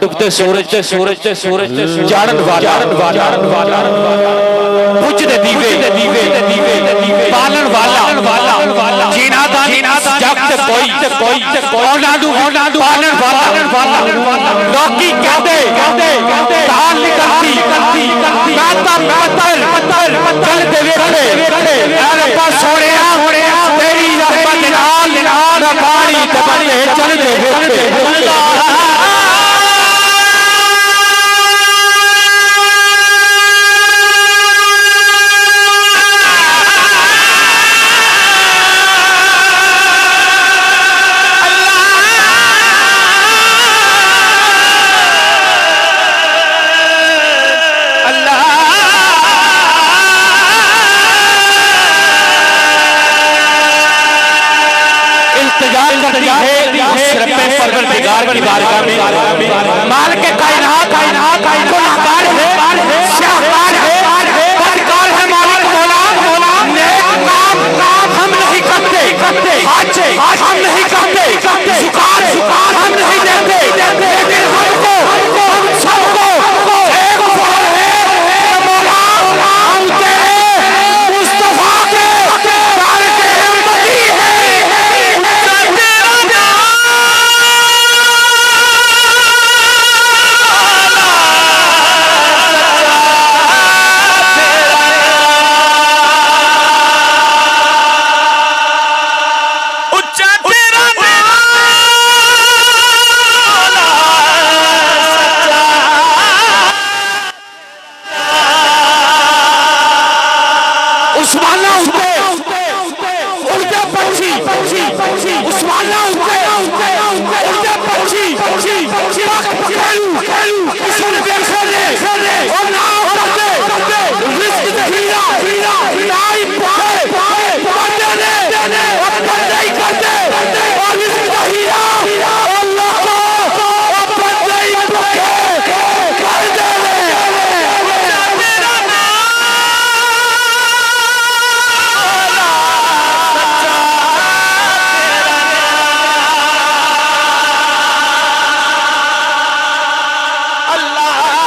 डुबते सूरज ते सूरज ते सूरज ते जाड़न वाला बुझदे दीवे पालन वाला जीना जग ते कोई औलादू पालन वाला लोकी कहते ताल निकलती गाता पत्थर चल दे वेखे ए रब्बा सोहणिया तेरी रहमत नाल पानी ते बंदे चल दे वेखे परवरदिगार की बारगाह में मालिक कायनात गुनाहगार है शाहकार है बदकार है मालिक मौला नेक काम हम नहीं करते हज हम नहीं करते ज़कात हम नहीं देते लेकिन हम सबको एक फल है मौला हम तेरे मुस्तफा के प्यार के उम्मती हैं Allah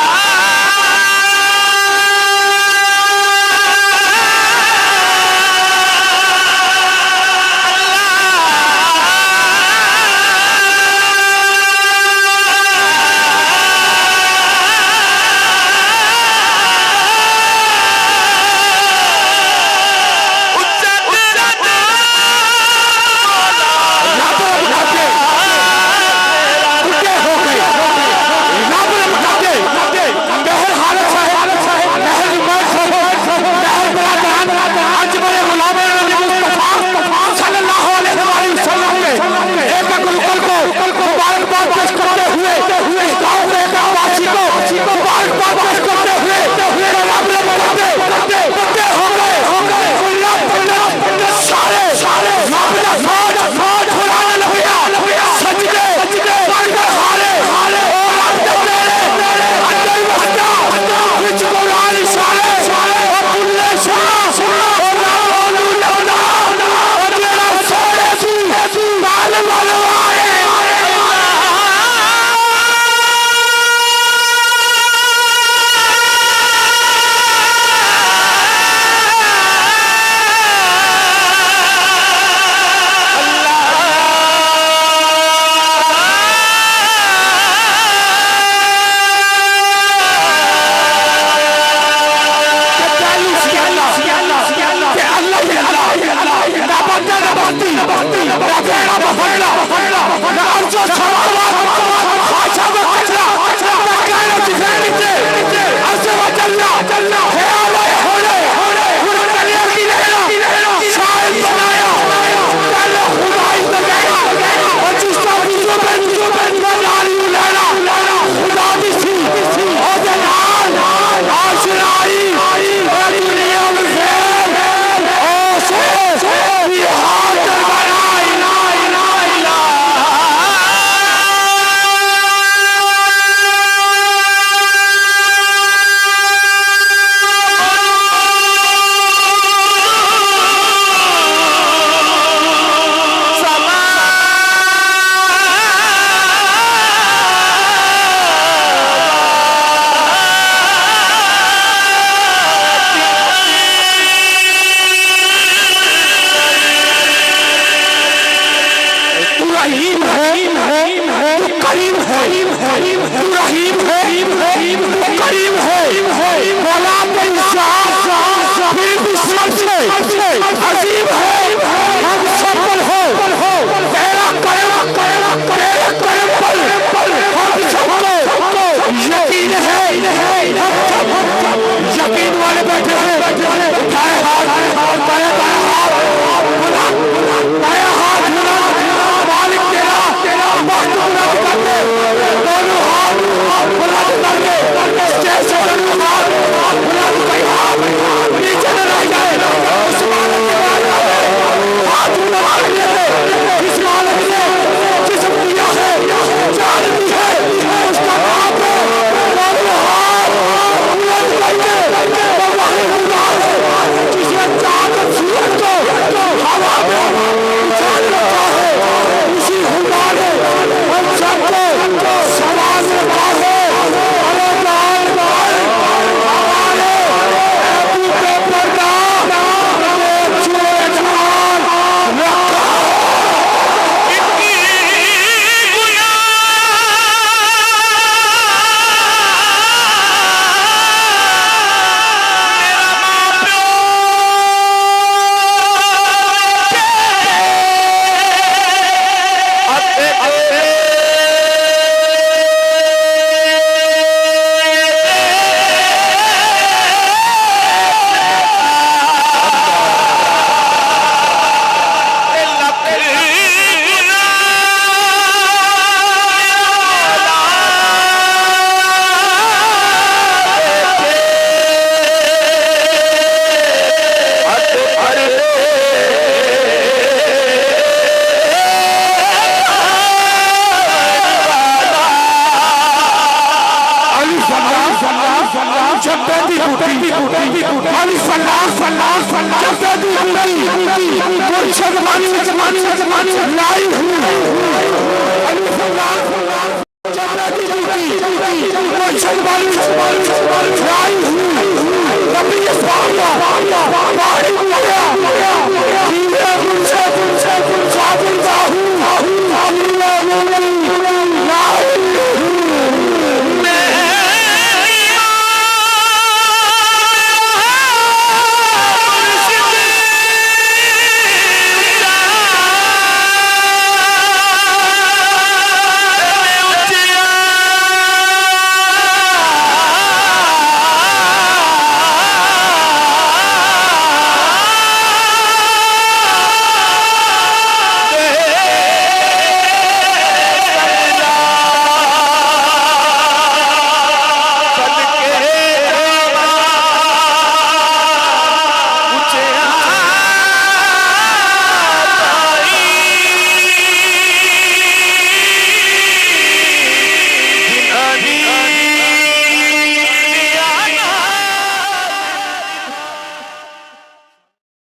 जब बेटी मानी सल्लाह जब बेटी मुर्शद मानी लाई हूँ जब बेटी मुर्शद मानी लाई हूँ नबी इस्लाम